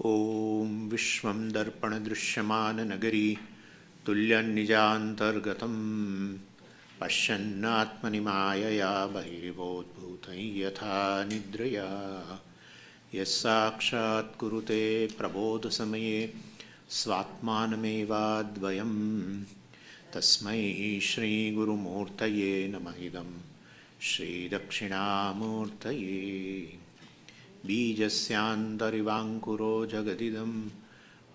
ॐ विश्वं दर्पणदृश्यमाननगरी तुल्यन्निजान्तर्गतं पश्यन्नात्मनि मायया बहिर्बोधभूतं यथा निद्रया यस्साक्षात् कुरुते प्रबोधसमये स्वात्मानमेवाद्वयं तस्मै श्रीगुरुमूर्तये नमः इदं श्रीदक्षिणामूर्तये बीजस्यान्तरिवाङ्कुरो जगदिदं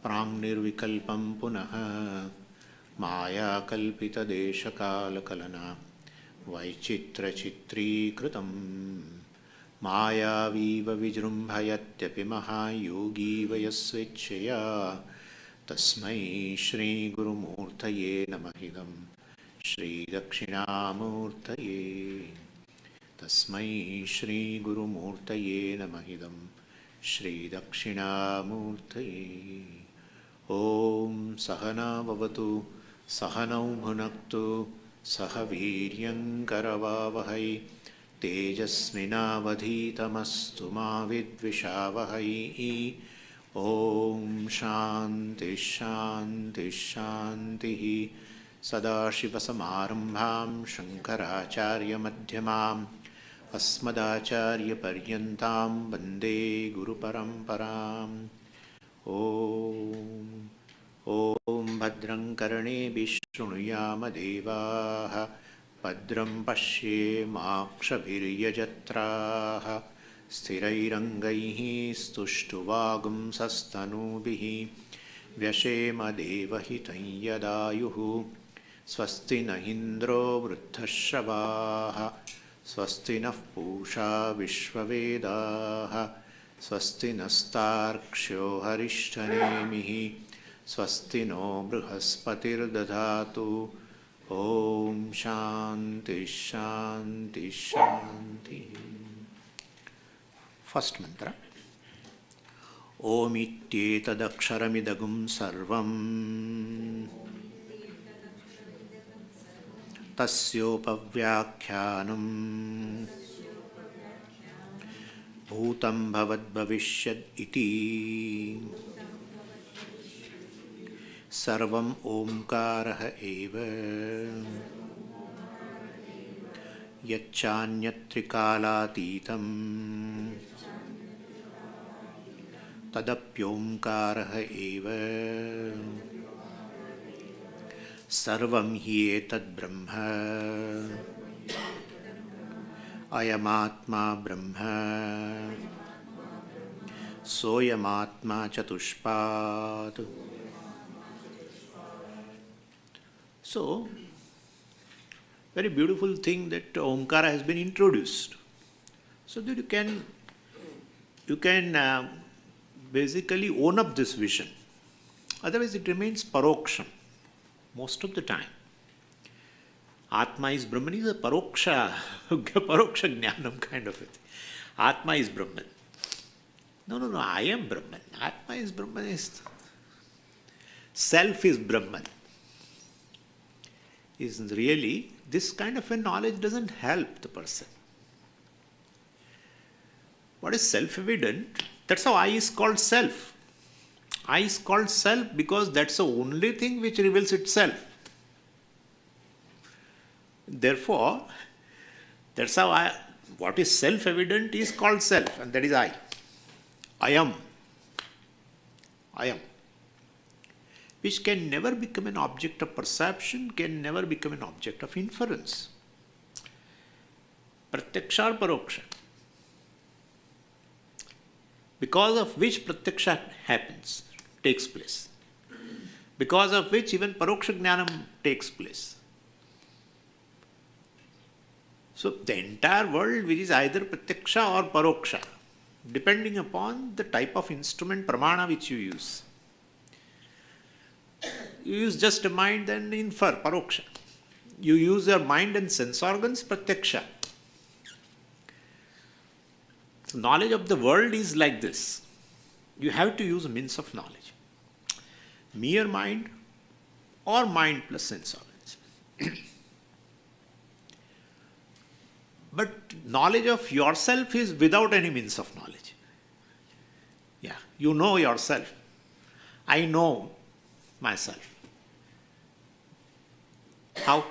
प्राङ्निर्विकल्पं पुनः मायाकल्पितदेशकालकलना वैचित्रचित्रीकृतं मायावीव विजृम्भयत्यपि महायोगी वयस्वेच्छया तस्मै श्रीगुरुमूर्तये नमः इदं श्रीदक्षिणामूर्तये तस्मै श्रीगुरुमूर्तये नमः इदं श्रीदक्षिणामूर्तये। ॐ सहना भवतु सहनौ भुनक्तु सह वीर्यङ्करवावहै तेजस्विनावधीतमस्तु मा विद्विषावहै। ॐ शान्तिः शान्तिः शान्तिः। सदाशिवसमारम्भां शङ्कराचार्यमध्यमाम् अस्मदाचार्यपर्यन्तां वन्दे गुरुपरम्पराम्। ॐ भद्रं कर्णेभिः शृणुयामदेवाः भद्रं पश्येमाक्षभिर्यजत्राः स्थिरैरङ्गैः स्तुष्टुवागुंसस्तनूभिः व्यशेमदेवहितं यदायुः स्वस्ति न इन्द्रो वृद्धश्रवाः स्वस्ति नः पूषा विश्ववेदाः स्वस्ति नस्तार्क्ष्यो हरिष्ठनेमिः स्वस्ति नो बृहस्पतिर्दधातु। ॐ शान्ति शान्ति शान्ति। फस्ट् मंत्र। ओमित्येतदक्षरमिदगुं सर्वं तस्योपव्याख्यानं भूतं भवद्भविष्यद् इति सर्वं ओंकारः एव यच्चान्यत्रिकालातीतं तदप्योंकारः एव सर्वं हि एतद् ब्रह्म अयमात्मा ब्रह्म सोऽयमात्मा चतुष्पात्। So, very beautiful thing that Omkara has been introduced, so that you can basically own up this vision. Otherwise, it remains paroksham most of the time. Atma is Brahman is a paroksha jnanam kind of a thing. Atma is Brahman. No, I am Brahman. Atma is Brahman. Self is Brahman. Is really, this kind of a knowledge doesn't help the person. What is self-evident? That's how I is called self. I is called self because that's the only thing which reveals itself. Therefore, that's how what is self-evident is called self, and that is I. I am. Which can never become an object of perception, can never become an object of inference. Pratyaksha or paroksha. Because of which pratyaksha happens, takes place. Because of which even paroksha jnanam takes place. So the entire world, which is either pratyaksha or paroksha, depending upon the type of instrument, pramana which you use. You use just a mind and infer, paroksha. You use your mind and sense organs, pratyaksha. So knowledge of the world is like this. You have to use a means of knowledge. Mere mind or mind plus sense organs. But knowledge of yourself is without any means of knowledge. Yeah, You know yourself. I know myself. How?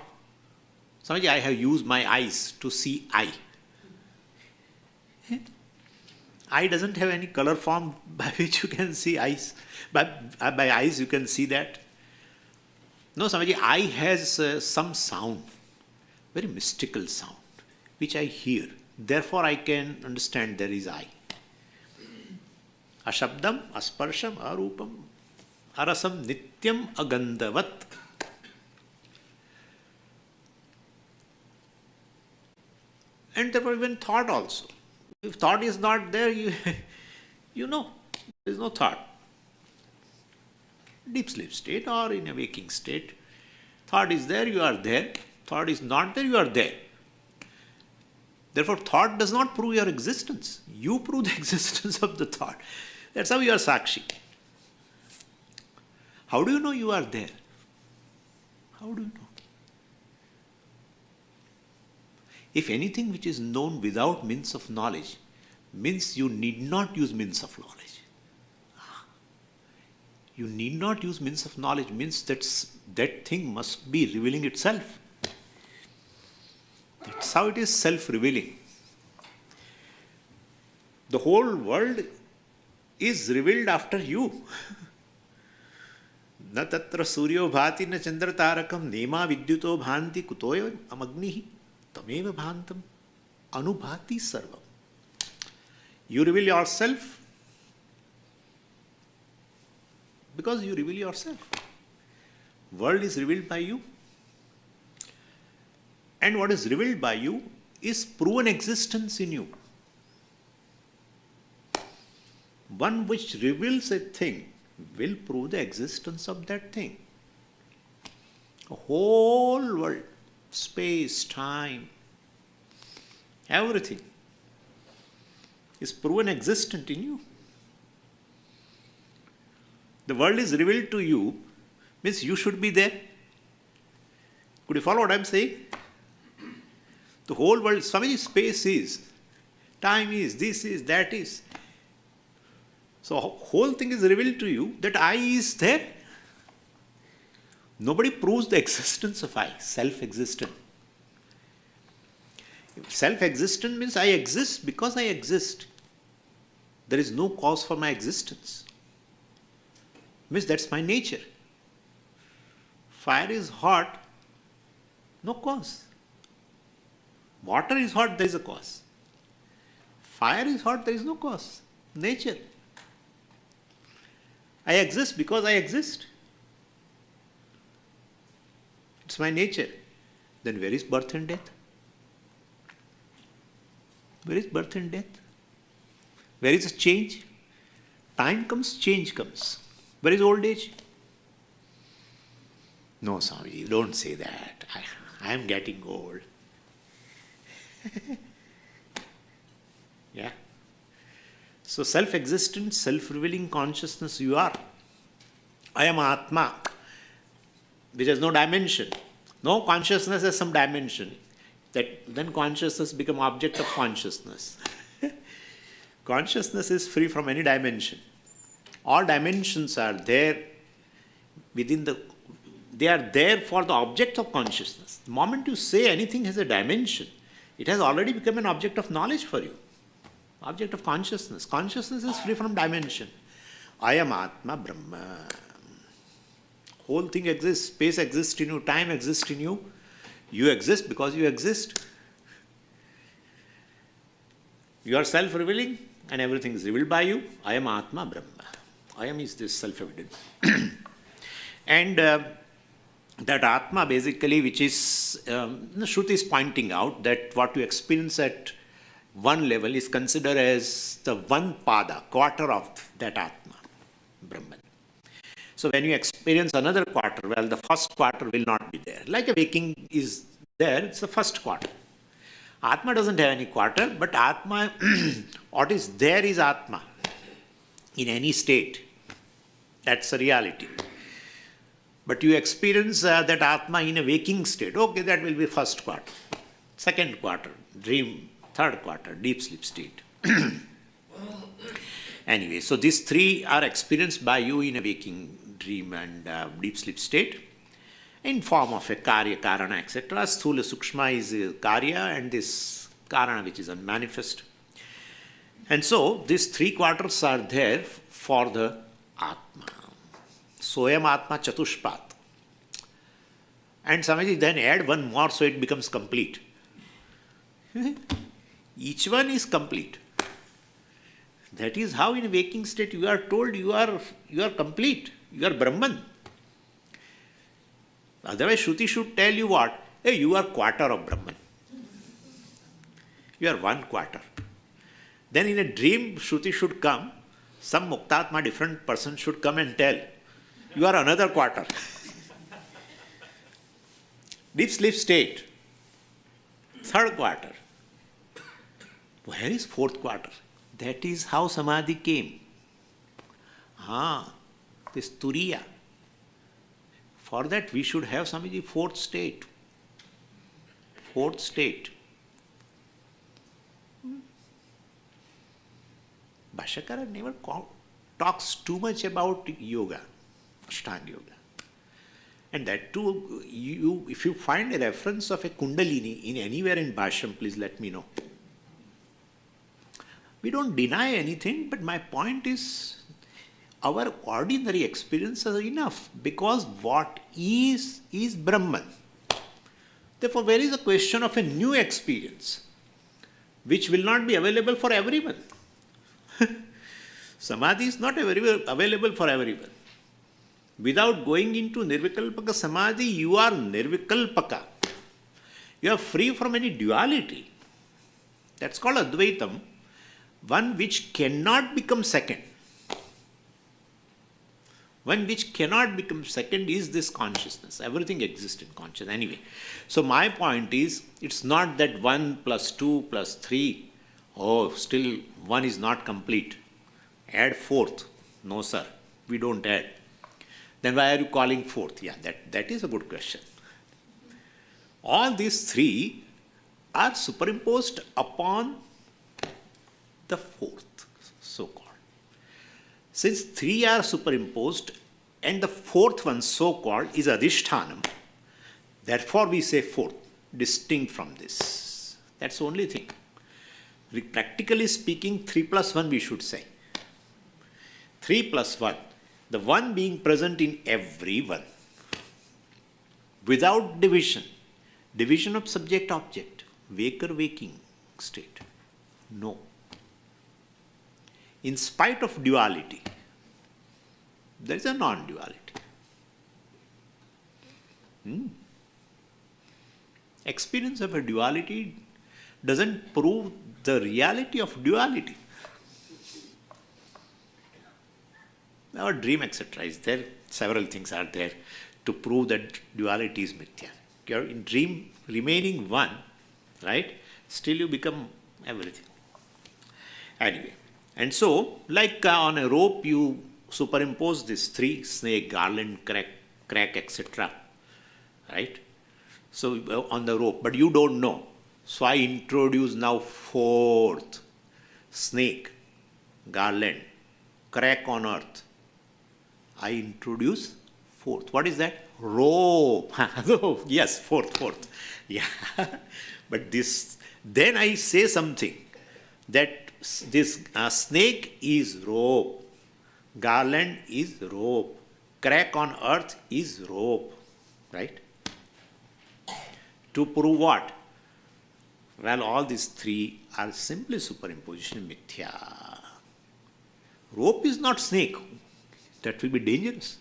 Swamiji, I have used my eyes to see I. Eye doesn't have any color form by which you can see eyes. By eyes you can see that. No, Swamiji, eye has some sound, very mystical sound, which I hear. Therefore I can understand there is I. Ashabdam, asparsham, arupam, arasam, nityam, agandavat. And therefore even thought also. If thought is not there, you know, there is no thought. Deep sleep state or in a waking state, thought is there, you are there. Thought is not there, you are there. Therefore, thought does not prove your existence. You prove the existence of the thought. That's how you are Sakshi. How do you know you are there? How do you know? If anything which is known without means of knowledge, means you need not use means of knowledge. You need not use means of knowledge, means that thing must be revealing itself. That's how it is self-revealing. The whole world is revealed after you. Na tatra suryo bhati na chandra tarakam nema vidyuto bhanti kutoya amagnihi tameva bhantam anubhati sarvam. You reveal yourself because you reveal yourself. World is revealed by you. And what is revealed by you is proven existence in you. One which reveals a thing will prove the existence of that thing. The whole world, space, time, everything is proven existent in you. The world is revealed to you, means you should be there. Could you follow what I am saying? The whole world, Swami, space is, time is, this is, that is. So whole thing is revealed to you that I is there. Nobody proves the existence of I, self-existent. Self-existent means I exist because I exist. There is no cause for my existence. Means that's my nature. Fire is hot, no cause. Water is hot, there is a cause. Fire is hot, there is no cause. Nature. I exist because I exist. It's my nature. Then where is birth and death? Where is birth and death? Where is a change? Time comes, change comes. Where is old age? No, Swami, you don't say that. I am getting old. Yeah. So self-existent, self-revealing consciousness you are. I am Atma, which has no dimension. No consciousness has some dimension. Then consciousness becomes object of consciousness. Consciousness is free from any dimension. All dimensions are there they are there for the object of consciousness. The moment you say anything has a dimension, it has already become an object of knowledge for you. Object of consciousness. Consciousness is free from dimension. I am Atma Brahma. Whole thing exists. Space exists in you. Time exists in you. You exist because you exist. You are self-revealing and everything is revealed by you. I am Atma Brahma. I am is this self-evident. And that Atma basically, which is, the Shruti is pointing out that what you experience at one level is considered as the one pada, quarter of that Atma, Brahman. So when you experience another quarter, well, the first quarter will not be there. Like a waking is there, it's the first quarter. Atma doesn't have any quarter, but Atma, what is there is Atma in any state. That's a reality. But you experience that Atma in a waking state. Okay, that will be first quarter. Second quarter, dream. Third quarter, deep sleep state. Anyway, so these three are experienced by you in a waking dream and deep sleep state in form of a karya, karana, etc. Sthula sukshma is karya and this karana which is unmanifest. And so these three quarters are there for the Atma. Soyam Atma Chatushpat. And Swamiji then add one more so it becomes complete. Each one is complete. That is how in a waking state you are told you are complete. You are Brahman. Otherwise Shruti should tell you what? Hey, you are quarter of Brahman. You are one quarter. Then in a dream Shruti should come, some Muktatma, different person should come and tell, you are another quarter. Deep sleep state, third quarter. Where is fourth quarter? That is how Samadhi came. This Turiya. For that we should have Swamiji fourth state. Fourth state. Bhashyakara never talks too much about yoga, Ashtanga yoga. And that too, if you find a reference of a Kundalini in anywhere in Bhashyam, please let me know. We don't deny anything, but my point is, our ordinary experiences are enough, because what is Brahman. Therefore, where is a question of a new experience, which will not be available for everyone? Samadhi is not available for everyone. Without going into Nirvikalpaka Samadhi, you are Nirvikalpaka. You are free from any duality. That's called Advaitam, one which cannot become second. One which cannot become second is this consciousness. Everything exists in consciousness. Anyway, so my point is, it's not that 1 plus 2 plus 3, still 1 is not complete. Add fourth. No, sir, we don't add. Then why are you calling fourth? Yeah, that is a good question. All these three are superimposed upon the fourth, so-called. Since three are superimposed and the fourth one, so-called, is Adhishthanam, therefore we say fourth, distinct from this. That's the only thing. Practically speaking, 3 plus 1 we should say. 3 plus 1. The one being present in everyone. Without division. Division of subject-object. Waker-waking state. No. In spite of duality, there is a non-duality. Experience of a duality doesn't prove the reality of duality. Our dream, etc. is there. Several things are there to prove that duality is mithya. You're in dream remaining one, right? Still you become everything. Anyway, and so, like on a rope, you superimpose these three, snake, garland, crack, etc. Right? So on the rope, but you don't know. So I introduce now fourth, snake, garland, crack on earth. I introduce fourth. What is that? Rope. Yes, fourth. Yeah. But this, then I say something, that this snake is rope, garland is rope, crack on earth is rope. Right? To prove what? Well, all these three are simply superimposition mithya. Rope is not snake. That will be dangerous.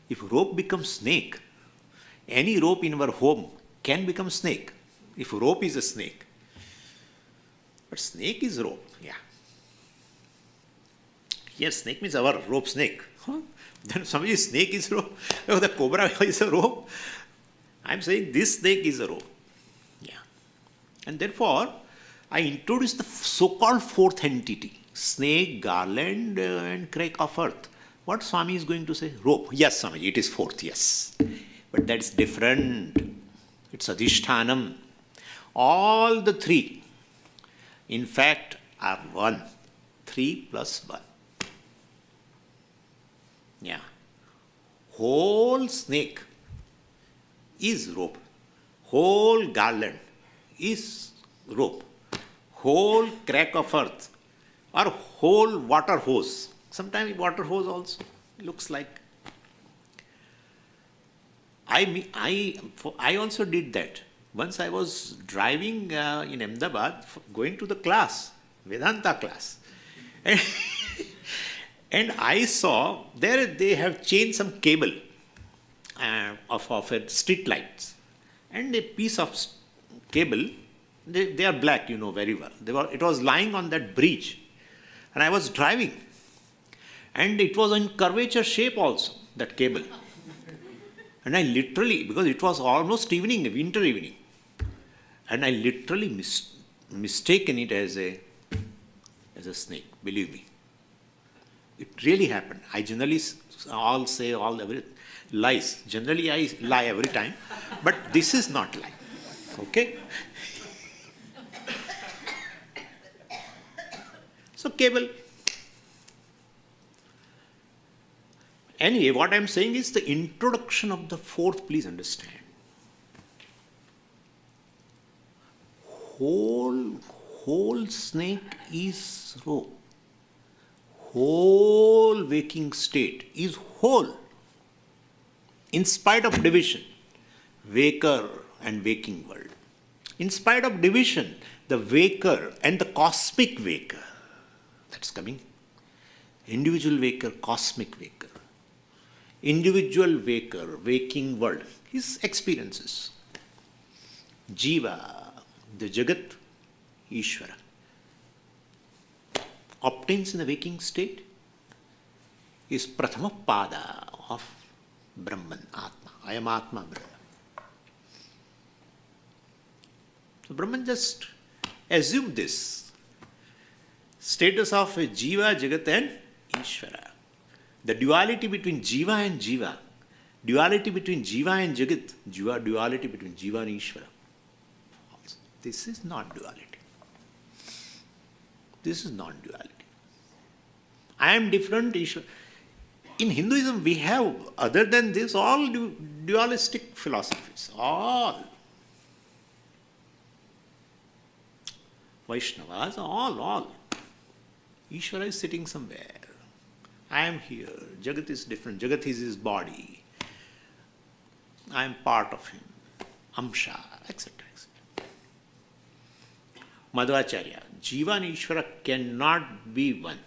If rope becomes snake, any rope in our home can become snake. If rope is a snake. But snake is rope. Yeah. Yes, snake means our rope snake. Then somebody snake is rope. Oh, the cobra is a rope. I'm saying this snake is a rope. Yeah. And therefore, I introduce the so-called fourth entity. Snake, garland, and crack of earth. What Swami is going to say? Rope. Yes, Swami, it is fourth, yes. But that's different. It's Adhishthanam. All the three, in fact, are one. 3 plus 1. Yeah. Whole snake is rope. Whole garland is rope. Whole crack of earth or whole water hose. Sometimes water hose also looks like. I also did that. Once I was driving in Ahmedabad, going to the class, Vedanta class. And, and I saw there they have changed some cable of a street lights. And a piece of cable, they are black, you know very well. It was lying on that bridge. And I was driving. And it was in curvature shape also, that cable. And I literally, because it was almost evening, winter evening, and I literally mistaken it as a snake, believe me. It really happened. I generally lies. Generally I lie every time, but this is not lie. Okay? So cable. Anyway, what I am saying is the introduction of the fourth, please understand. Whole snake is rope. Whole waking state is whole. In spite of division, waker and waking world. In spite of division, the waker and the cosmic waker. That's coming. Individual waker, cosmic waker. Individual waker, waking world, his experiences. Jiva, the Jagat, Ishvara, obtains in the waking state is Prathama Pada of Brahman, Atma. I am Atma, Brahman. So Brahman just assumed this status of Jiva, Jagat and Ishvara. The duality between Jiva and Jiva, duality between Jiva and Jagat, duality between Jiva and Ishvara. This is not duality. This is not duality. I am different, Ishvara. In Hinduism, we have, other than this, all dualistic philosophies. All. Vaishnavas, all. Ishvara is sitting somewhere. I am here. Jagat is different. Jagat is his body. I am part of him. Amsha, etc. Madhvacharya, Jiva and Ishvara cannot be one.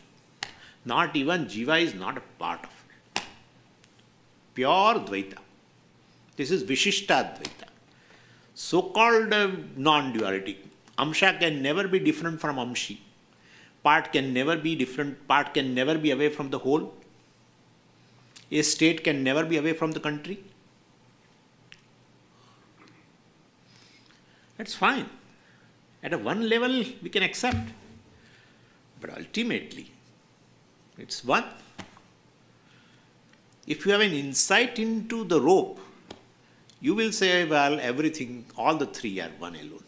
Not even Jiva is not a part of it. Pure Dvaita. This is Vishishta Dvaita. So-called non-duality. Amsha can never be different from Amshi. Part can never be different. Part can never be away from the whole. A state can never be away from the country. That's fine. At a one level, we can accept. But ultimately, it's one. If you have an insight into the rope, you will say, well, everything, all the three are one alone.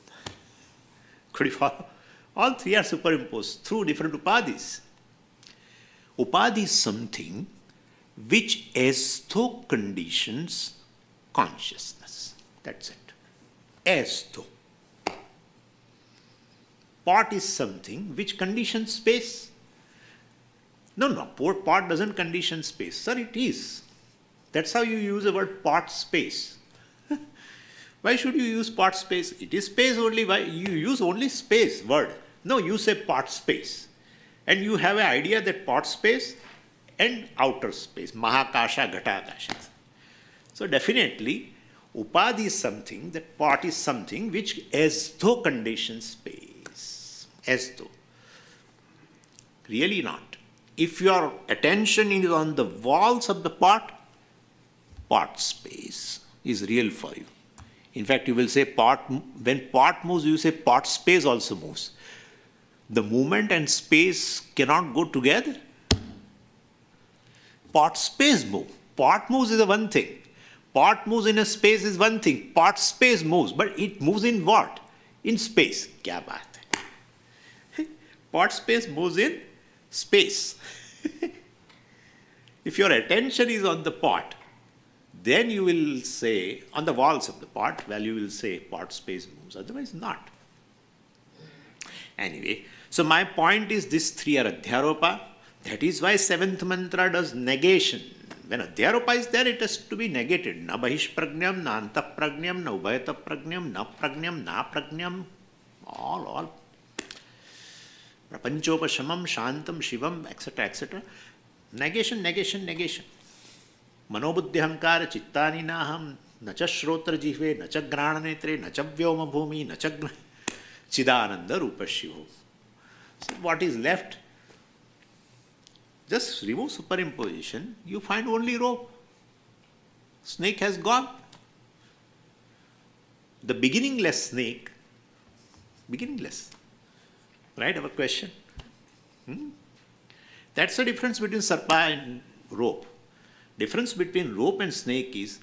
Could you follow? All three are superimposed through different upadhis. Upadhi is something which as though conditions consciousness. That's it. As though. Pot is something which conditions space. No, pot doesn't condition space. Sir, it is. That's how you use the word pot space. Why should you use pot space? It is space only. Why you use only space word? No, you say pot space. And you have an idea that pot space and outer space. Mahakasha, Ghatakasha. So definitely, upadhi is something, that pot is something which as though conditions space. As though. Really not. If your attention is on the walls of the pot space is real for you. In fact, you will say when pot moves, you say pot space also moves. The movement and space cannot go together. Pot space move. Pot moves is a one thing. Pot moves in a space is one thing. Pot space moves, but it moves in what? In space. Kya baat hai? Pot space moves in space. If your attention is on the pot, then you will say, on the walls of the pot, well, you will say pot space moves, otherwise not. Anyway, so my point is these three are Adhyaropa. That is why seventh mantra does negation. When Adhyaropa is there, it has to be negated. Na bahishprajnam, na antaprajnam, na ubhayataprajnam, na prajnam, na prajnam. All. Prapanchopashamam, shantam, shivam, etc., etc. Negation. Manobuddhyahankara, chittani naham, nacha shrotra jihve, nacha grana netre, nacha vyoma bhumi, nacha chidananda rupa shivo. So what is left? Just remove superimposition, you find only rope. Snake has gone. The beginningless snake, beginningless. Right, our question? That's the difference between sarpa and rope. Difference between rope and snake is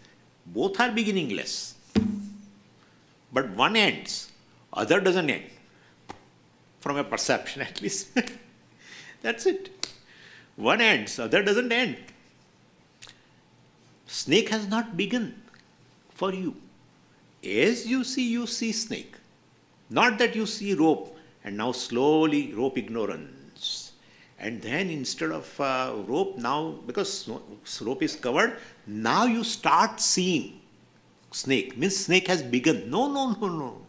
both are beginningless. But one ends, other doesn't end. From a perception at least. That's it. One ends, other doesn't end. Snake has not begun for you. As you see snake. Not that you see rope and now slowly rope ignorance. And then instead of rope now, because rope is covered, now you start seeing snake. Means snake has begun. No.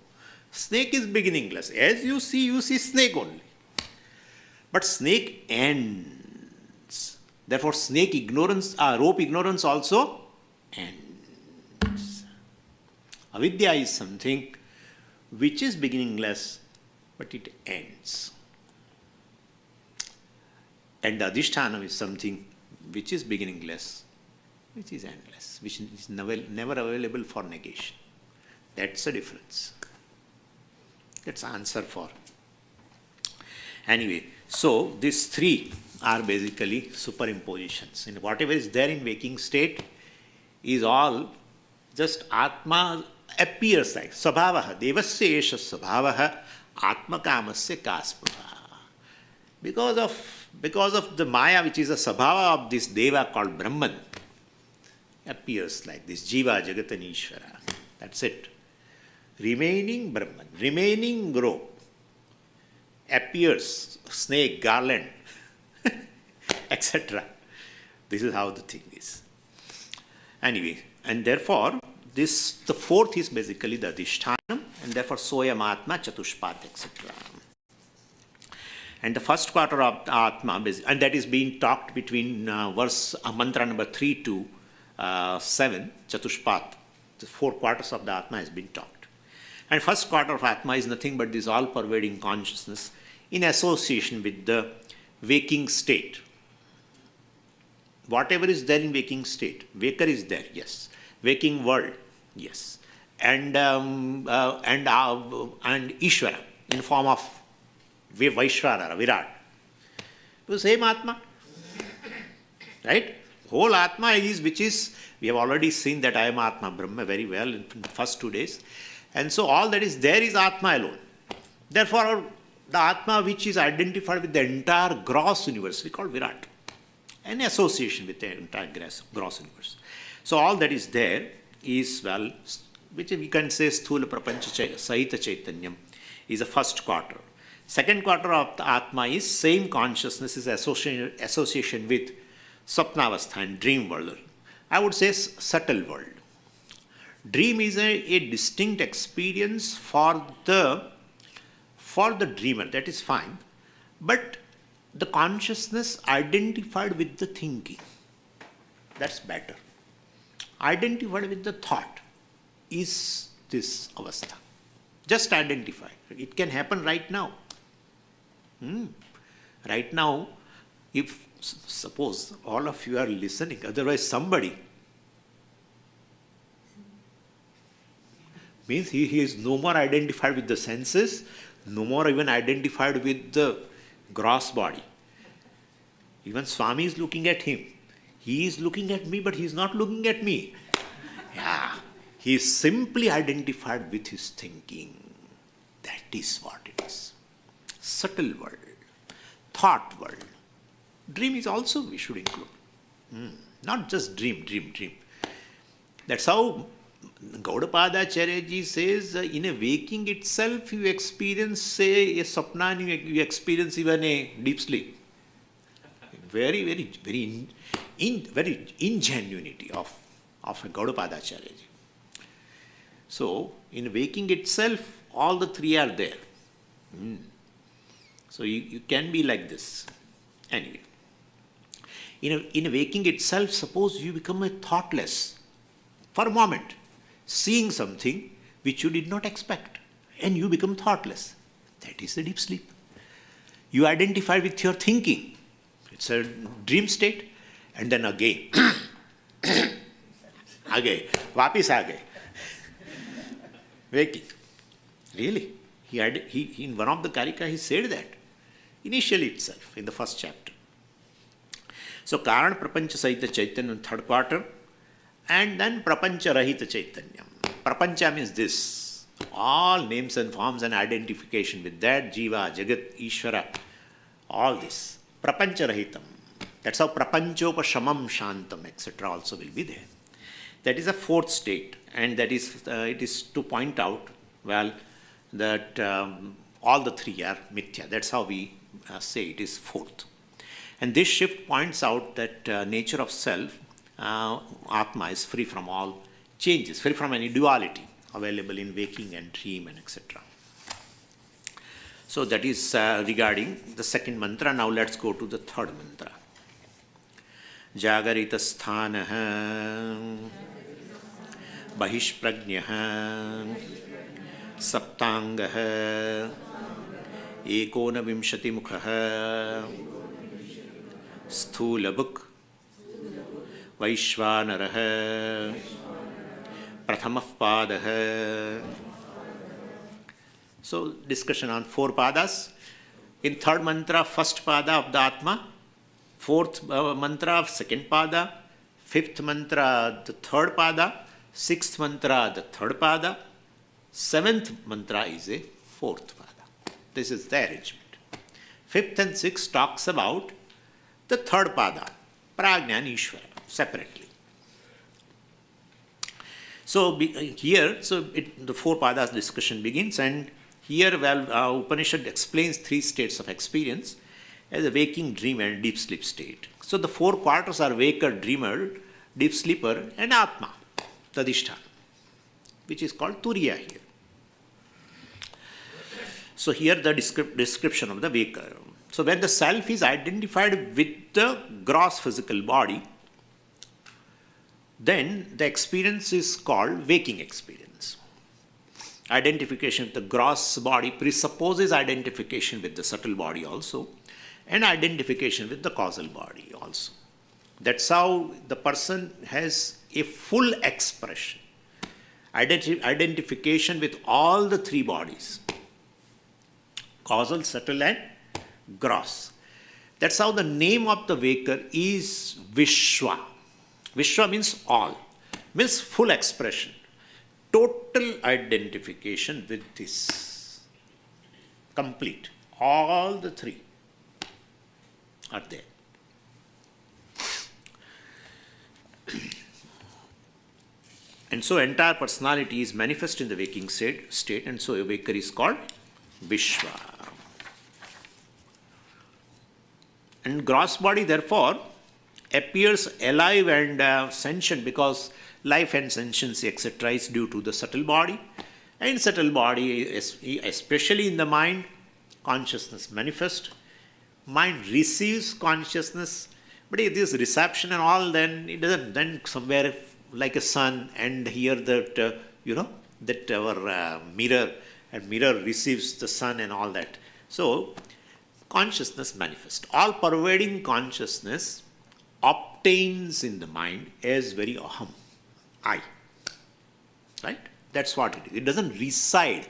Snake is beginningless. As you see snake only. But snake ends. Therefore, snake ignorance, rope ignorance also ends. Avidya is something which is beginningless, but it ends. And the adhisthana is something which is beginningless, which is endless, which is never available for negation. That's the difference. That's the answer for. Anyway, so these three are basically superimpositions. And whatever is there in waking state is all just Atma appears like. Sabhavaha, devasya esha sabhavaha, Atma kamasya kaspudha. Because of the Maya, which is a sabhava of this Deva called Brahman, appears like this Jiva Jagatan Ishvara. That's it. Remaining Brahman, remaining rope, appears snake, garland, etc. This is how the thing is. Anyway, and therefore, the fourth is basically the adhishthanam, and therefore Soyam Atma, Chatushpat, etc. And the first quarter of the Atma, and that is being talked between mantra number 3 to 7, Chatushpat. The 4 quarters of the Atma has been talked. And first quarter of Atma is nothing but this all-pervading consciousness in association with the waking state. Whatever is there in waking state, waker is there, yes. Waking world, yes. And Ishvara in form of Vaishvara, Virat. The same Atma. Right? Whole Atma is, which is, we have already seen that I am Atma Brahma very well in the first 2 days. And so all that is there is Atma alone. Therefore, the Atma which is identified with the entire gross universe, we call Virat. An association with the entire gross universe. So all that is there is, well, which we can say Sthula Prapancha Sahita Chaitanyam, is the first quarter. Second quarter of the Atma is same consciousness is association with Swapnavastha and dream world. I would say subtle world. Dream is a distinct experience for the dreamer, that is fine. But the consciousness identified with the thinking, that's better. Identified with the thought is this avastha. Just identify. It can happen right now. Right now, if suppose all of you are listening, otherwise somebody, means he is no more identified with the senses, no more even identified with the gross body. Even Swami is looking at him. He is looking at me, but he is not looking at me. Yeah, he is simply identified with his thinking. That is what it is. Subtle world, thought world. Dream is also we should include. Not just dream. That's how Gaudapada Acharya says, in a waking itself, you experience, say, a sapna, and you experience even a deep sleep. Very ingenuity of a Gaudapada Acharya. So, in waking itself, all the three are there. So, you can be like this. Anyway, in a waking itself, suppose you become a thoughtless for a moment, seeing something which you did not expect, and you become thoughtless. That is a deep sleep. You identify with your thinking. It's a dream state, and then again, वापिस आ गए, waking. Really, he in one of the Karika he said that initially itself in the first chapter. So Karana Prapancha Sahita Chaitanya in third quarter, and then Prapancha Rahita Chaitanya. Prapancha means this, all names and forms and identification with that, Jiva, Jagat, Ishvara, all this. Prapancha Rahitam. That's how Prapanchopashamam Shantam, etc. also will be there. That is a fourth state, and that is it is to point out, well, that all the three are mithya. That's how we say it is fourth. And this shift points out that nature of self, Atma, is free from all changes, free from any duality available in waking and dream and etc. So that is regarding the second mantra. Now let's go to the third mantra. Jagarita sthanaha bahishprajnyaha saptangaha ekona vimshati mukhaha sthulabuk vaishvanaraha prathamah padaha. So discussion on four padas. In third mantra, first pada of the Atma, fourth mantra of second pada, fifth mantra the third pada, sixth mantra the third pada, seventh mantra is a fourth pada. This is the arrangement. Fifth and sixth talks about the third pada, Prajna and Ishvara, separately. So here, the four padas discussion begins, and here, Upanishad explains three states of experience as a waking, dream, and deep sleep state. So the four quarters are waker, dreamer, deep sleeper, and Atma, Tadishthana, which is called Turiya here. So here the description of the waker. So when the self is identified with the gross physical body, then the experience is called waking experience. Identification with the gross body presupposes identification with the subtle body also, and identification with the causal body also. That's how the person has a full expression, identification with all the three bodies, causal, subtle, and gross. That's how the name of the waker is Vishwa. Vishwa means all, means full expression. Total identification with this. Complete. All the three are there. And so entire personality is manifest in the waking state, and so a waker is called Vishwa. And gross body therefore appears alive and sentient, because life and sentiency, etc., is due to the subtle body. And subtle body, especially in the mind, consciousness manifests. Mind receives consciousness, but if this reception and all, then it doesn't, then somewhere like a sun, and here that, that our mirror, and mirror receives the sun and all that. So, consciousness manifests. All pervading consciousness obtains in the mind as very aham. I. Right? That's what it is. It doesn't reside.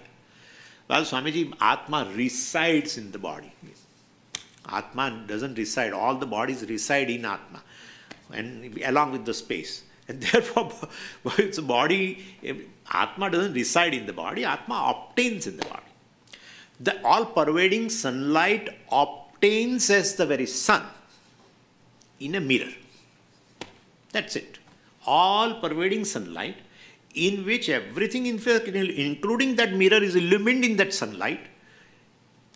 Well, Swamiji, Atma resides in the body. Atma doesn't reside. All the bodies reside in Atma, and along with the space. And therefore, it's a body, Atma doesn't reside in the body, Atma obtains in the body. The all-pervading sunlight obtains as the very sun in a mirror. That's it. All pervading sunlight, in which everything, in fact, including that mirror, is illumined in that sunlight.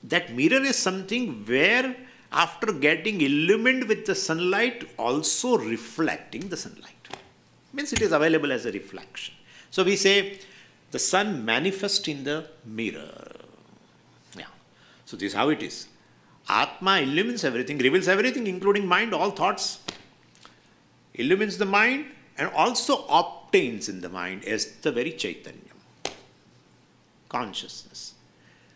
That mirror is something where, after getting illumined with the sunlight, also reflecting the sunlight. Means it is available as a reflection. So we say the sun manifests in the mirror. Yeah. So this is how it is. Atma illumines everything, reveals everything, including mind, all thoughts. Illumines the mind and also obtains in the mind as the very Chaitanya, consciousness.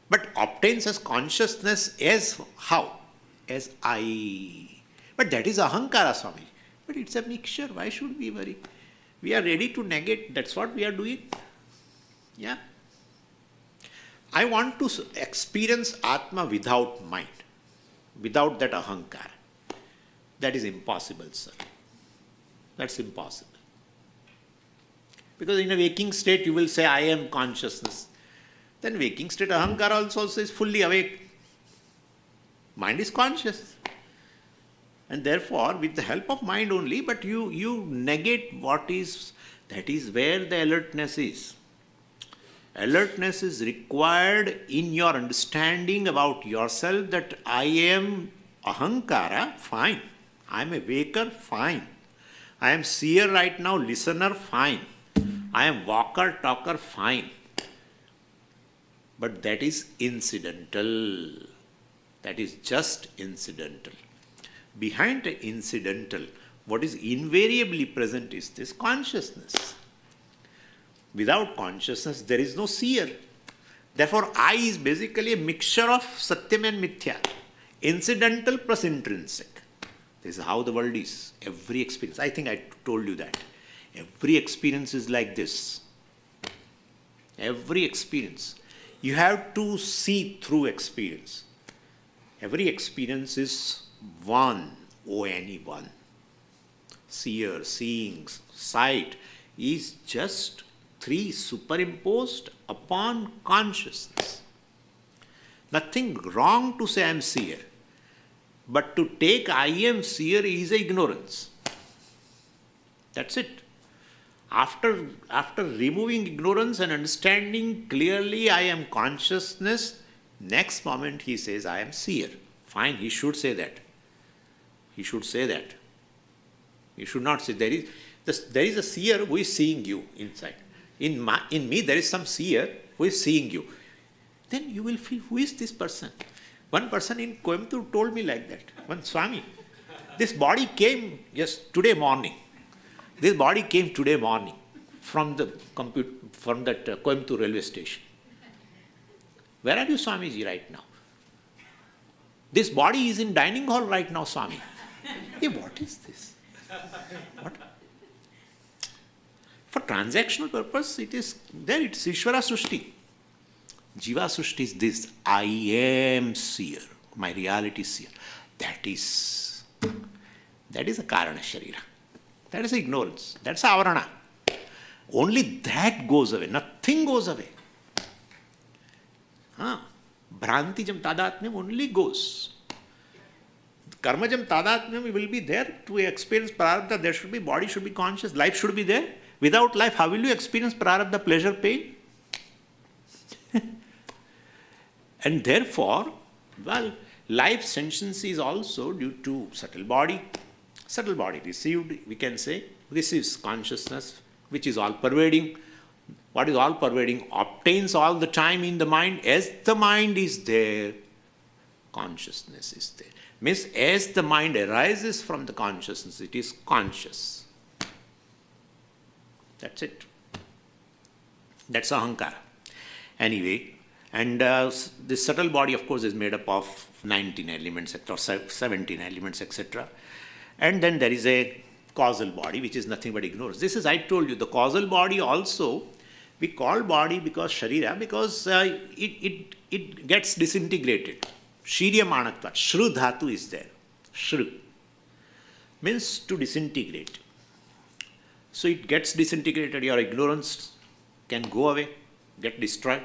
But obtains as consciousness as how? As I. But that is ahankara, Swami. But it's a mixture. Why should we worry? We are ready to negate. That's what we are doing. Yeah. I want to experience Atma without mind, without that ahankara. That is impossible, sir. That's impossible. Because in a waking state, you will say, I am consciousness. Then waking state, ahankara also is fully awake. Mind is conscious. And therefore, with the help of mind only, but you negate what is, that is where the alertness is. Alertness is required in your understanding about yourself that I am ahankara, fine. I am a waker, fine. I am seer right now, listener, fine. I am walker, talker, fine. But that is incidental. That is just incidental. Behind the incidental, what is invariably present is this consciousness. Without consciousness, there is no seer. Therefore, I is basically a mixture of Satyam and Mithya. Incidental plus intrinsic. This is how the world is. Every experience. I think I told you that. Every experience is like this. Every experience. You have to see through experience. Every experience is one, O-N-E, one. Seer, seeing, sight is just three superimposed upon consciousness. Nothing wrong to say I am seer. But to take I am seer is ignorance. That's it. After removing ignorance and understanding clearly I am consciousness, next moment he says I am seer. Fine, he should say that. He should say that. He should not say there is a seer who is seeing you inside. In me there is some seer who is seeing you. Then you will feel, who is this person? One person in Coimbatore told me like that. One Swami. This body came today morning. This body came today morning from that Coimbatore railway station. Where are you, Swamiji, right now? This body is in dining hall right now, Swami. Hey, what is this? What? For transactional purpose, it is there. It's Ishvara Sushti. Jiva Sushti is this. I am seer. My reality is seer. That is a Karana Sharira. That is ignorance. That's avarana. Only that goes away. Nothing goes away. Bhrantijam tadatmyam only goes. Karmajam tadatmyam will be there to experience prarabdha. There should be, body should be conscious. Life should be there. Without life, how will you experience prarabdha, pleasure, pain? And therefore, life sentiency is also due to subtle body. Subtle body received, we can say, receives consciousness, which is all pervading. What is all pervading? Obtains all the time in the mind. As the mind is there, consciousness is there. Means as the mind arises from the consciousness, it is conscious. That's it. That's ahankara. Anyway, and this subtle body, of course, is made up of 19 elements, or 17 elements, etc. And then there is a causal body, which is nothing but ignorance. This is, I told you, the causal body also, we call body because Sharira, because it gets disintegrated. Shirya Manatva, Shru Dhatu is there. Shru means to disintegrate. So it gets disintegrated, your ignorance can go away, get destroyed.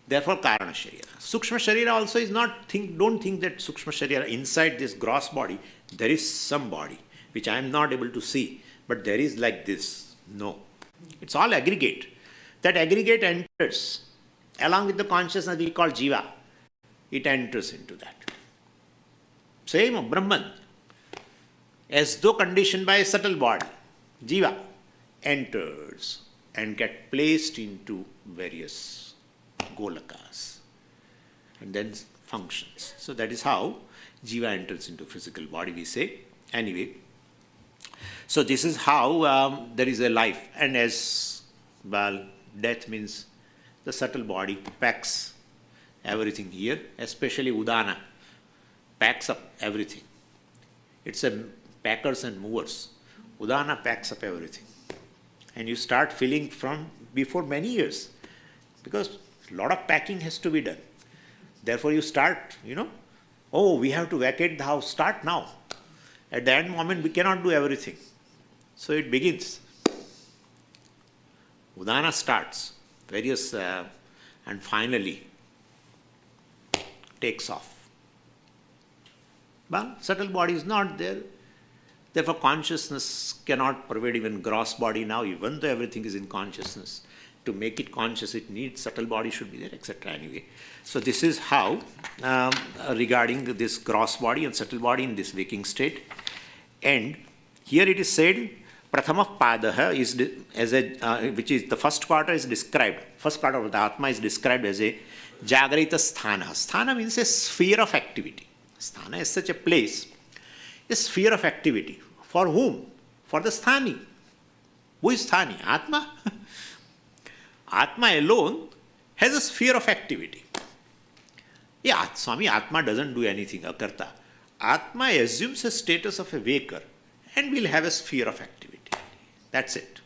Therefore, Karana Sharira. Sukshma Sharira also is not, don't think that Sukshma Sharira, inside this gross body, there is some body which I am not able to see. But there is like this. No. It's all aggregate. That aggregate enters along with the consciousness we call jiva. It enters into that. Same of Brahman. As though conditioned by a subtle body, jiva enters and get placed into various golakas and then functions. So that is how jiva enters into physical body, we say. Anyway, so this is how there is a life. And as well, death means the subtle body packs everything here, especially Udana, packs up everything. It's a packers and movers. Udana packs up everything. And you start feeling from before many years, because a lot of packing has to be done. Therefore you start, oh, we have to vacate the house, start now. At the end moment we cannot do everything. So it begins. Udana starts, various, and finally takes off. But subtle body is not there. Therefore consciousness cannot pervade even gross body now, even though everything is in consciousness. To make it conscious, it needs subtle body should be there, etc. Anyway, so this is how regarding this gross body and subtle body in this waking state. And here it is said, Prathamah Padaha is as a which is the first quarter is described. First quarter of the Atma is described as a Jagrita Sthana. Sthana means a sphere of activity. Sthana is such a place, a sphere of activity. For whom? For the Sthani. Who is Sthani? Atma. Atma alone has a sphere of activity. Yeah, Swami, Atma doesn't do anything, akarta. Atma assumes a status of a waker and will have a sphere of activity. That's it.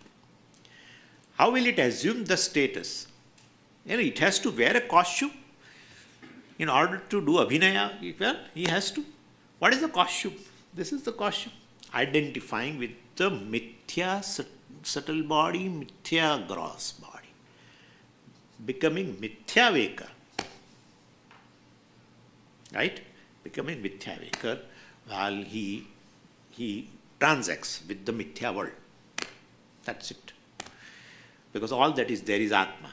How will it assume the status? It has to wear a costume in order to do abhinaya. Well, he has to. What is the costume? This is the costume. Identifying with the mithya subtle body, mithya gross body. Becoming mithya waker. Right? Becoming mithya waker while he transacts with the mithya world. That's it. Because all that is there is Atma,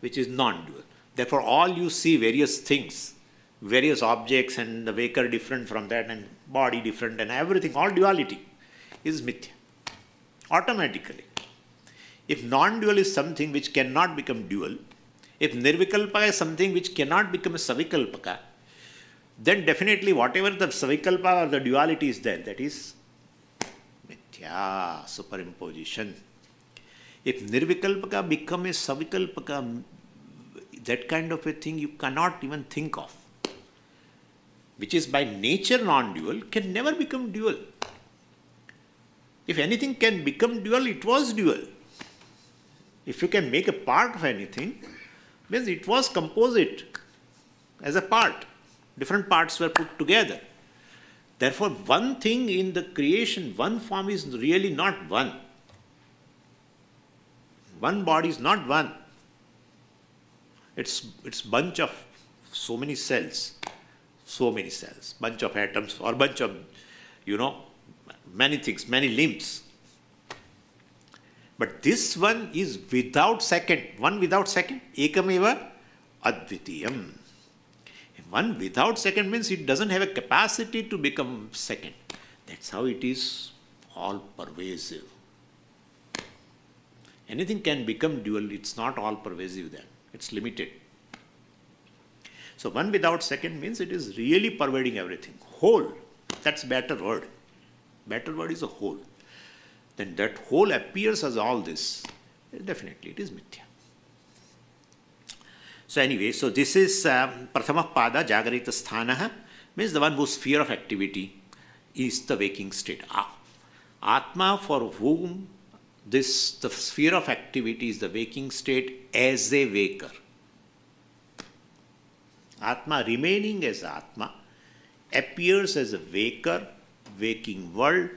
which is non-dual. Therefore, all you see various things, various objects and the waker different from that and body different and everything, all duality is mithya. Automatically. If non-dual is something which cannot become dual, if nirvikalpa is something which cannot become a savikalpaka, then definitely whatever the savikalpa or the duality is there, that is mithya, superimposition. If nirvikalpaka become a savikalpaka, that kind of a thing you cannot even think of, which is by nature non-dual, can never become dual. If anything can become dual, it was dual. If you can make a part of anything, means it was composite as a part. Different parts were put together. Therefore, one thing in the creation, one form is really not one. One body is not one. It's bunch of so many cells, bunch of atoms or bunch of, many things, many limbs. But this one is without second. One without second. Ekameva advitiyam. One without second means it doesn't have a capacity to become second. That's how it is all pervasive. Anything can become dual, it's not all pervasive then. It's limited. So one without second means it is really pervading everything. Whole. That's better word. Better word is a whole. Then that whole appears as all this. Definitely it is mithya. So anyway, so this is Prathamah Pada Jagarita Sthanaha, means the one whose sphere of activity is the waking state. Atma, for whom the sphere of activity is the waking state as a waker. Atma remaining as Atma appears as a waker, waking world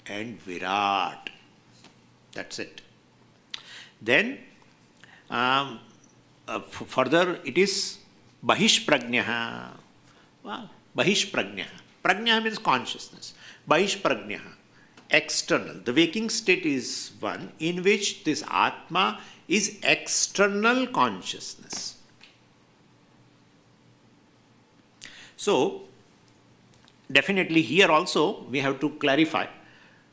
and Virat. That's it. Then further it is Bahish Prajnaha. Wow. Bahish Prajnaha. Prajnaha means consciousness. Bahish Prajnaha. external. The waking state is one in which this Atma is external consciousness. So, definitely here also we have to clarify.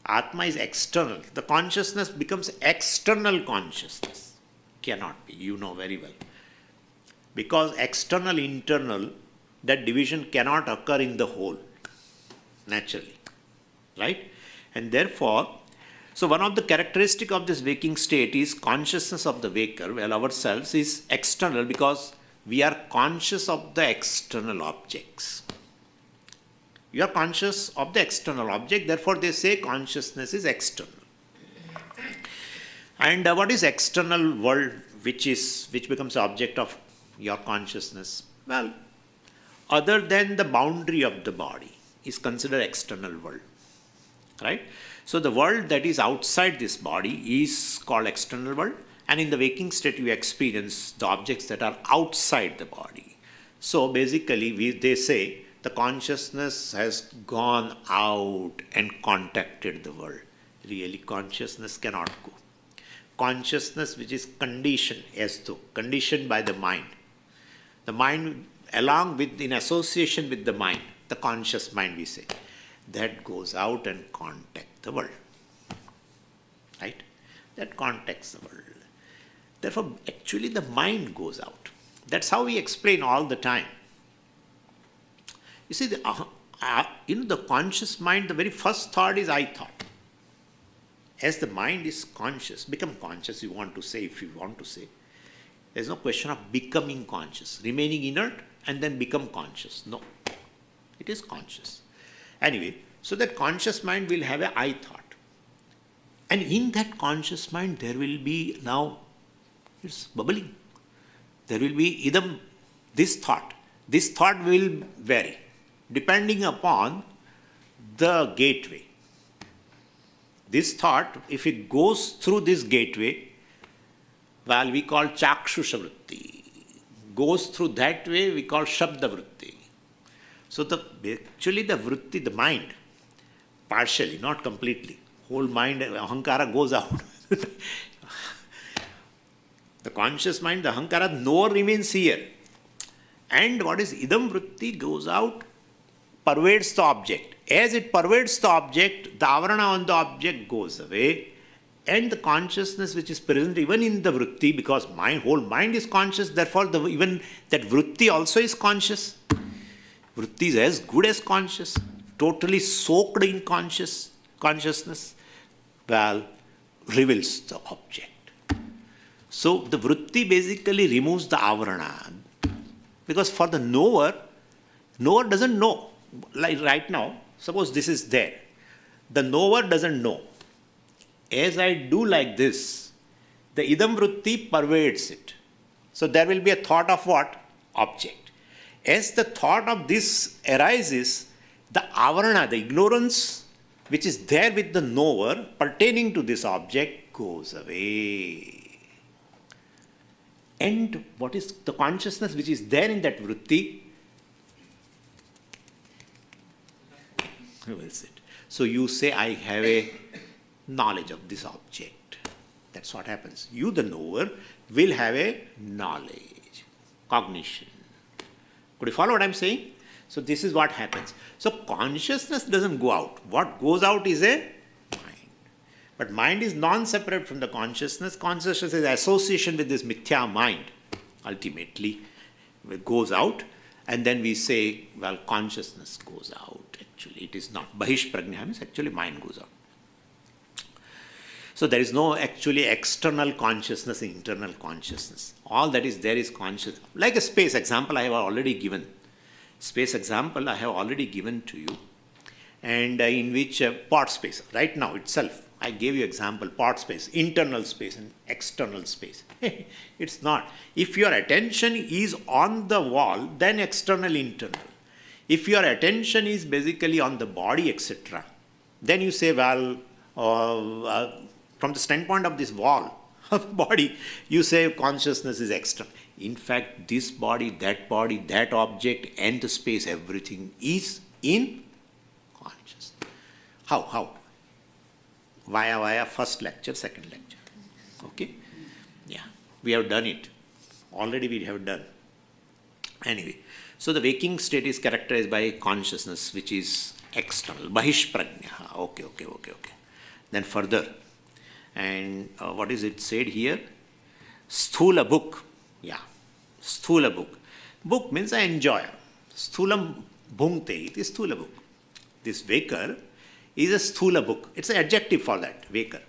Atma is external. The consciousness becomes external consciousness. Cannot be, you know very well. Because external, internal, that division cannot occur in the whole, naturally. Right? And therefore, so one of the characteristic of this waking state is consciousness of the waker, well, ourselves is external because we are conscious of the external objects. You are conscious of the external object, therefore they say consciousness is external. And what is external world which becomes the object of your consciousness? Well, other than the boundary of the body is considered external world. Right? So the world that is outside this body is called external world, and in the waking state you experience the objects that are outside the body. So basically they say the consciousness has gone out and contacted the world. Really, consciousness cannot go. Consciousness which is conditioned, as though conditioned by the mind. The mind along with, in association with the mind, the conscious mind we say, that goes out and contacts the world. Right? That contacts the world. Therefore, actually the mind goes out. That's how we explain all the time. You see, in the conscious mind, the very first thought is I thought. As the mind is conscious, become conscious, you want to say, if you want to say. There's no question of becoming conscious, remaining inert and then become conscious. No. It is conscious. Anyway, so that conscious mind will have a I thought. And in that conscious mind, there will be now, it's bubbling. There will be idam, this thought. This thought will vary depending upon the gateway. This thought, if it goes through this gateway, well, we call chakshusha vritti. Goes through that way, we call shabda vritti. So actually the vritti, the mind, partially, not completely. Whole mind, ahankara goes out. The conscious mind, the ahankara, no remains here. And what is idam vritti goes out, pervades the object. As it pervades the object, the avarana on the object goes away. And the consciousness which is present even in the vritti, because whole mind is conscious, therefore even that vritti also is conscious. Vritti is as good as conscious, totally soaked in consciousness, well, reveals the object. So the vritti basically removes the avarana. Because for the knower doesn't know. Like right now, suppose this is there. The knower doesn't know. As I do like this, the idam vritti pervades it. So there will be a thought of what? Object. As the thought of this arises, the avarana, the ignorance which is there with the knower pertaining to this object goes away. And what is the consciousness which is there in that vritti? Reveals it. So you say, I have a knowledge of this object. That's what happens. You, the knower, will have a knowledge, cognition. Could you follow what I'm saying? So this is what happens. So consciousness doesn't go out. What goes out is a mind. But mind is non-separate from the consciousness. Consciousness is association with this mithya mind. Ultimately, it goes out. And then we say, well, consciousness goes out. Actually, it is not. Bahish prajna means actually mind goes out. So there is no actually external consciousness, internal consciousness. All that is there is conscious. Like a space example I have already given. Space example I have already given to you. And in which pot space, right now itself, I gave you example, pot space, internal space and external space. It's not. If your attention is on the wall, then external, internal. If your attention is basically on the body, etc., then you say, well, from the standpoint of this wall, of the body, you say consciousness is external. In fact, this body, that object, and the space, everything is in consciousness. How? via first lecture, second lecture. Okay? Yeah, we have done it. Already we have done. Anyway, so the waking state is characterized by consciousness, which is external, bahishprajna. Okay. Then further, and what is it said here? Sthula book. Yeah, sthula book. Book means I enjoy. Sthulam bhungte, it is sthula book. This waker is a sthula book. It's an adjective for that, waker.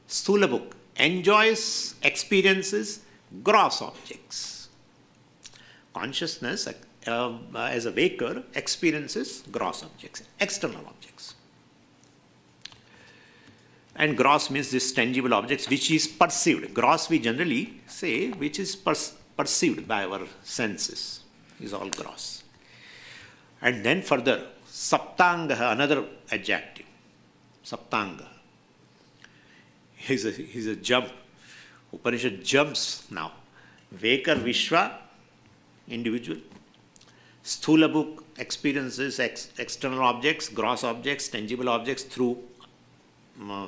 Sthula book enjoys, experiences gross objects. Consciousness as a waker experiences gross objects, external objects. And gross means this tangible objects which is perceived. Gross we generally say which is perceived by our senses is all gross. And then further, saptanga, another adjective. Saptanga. He's a jump. Upanishad jumps now. Vaker Vishwa, individual. Sthula book experiences external objects, gross objects, tangible objects through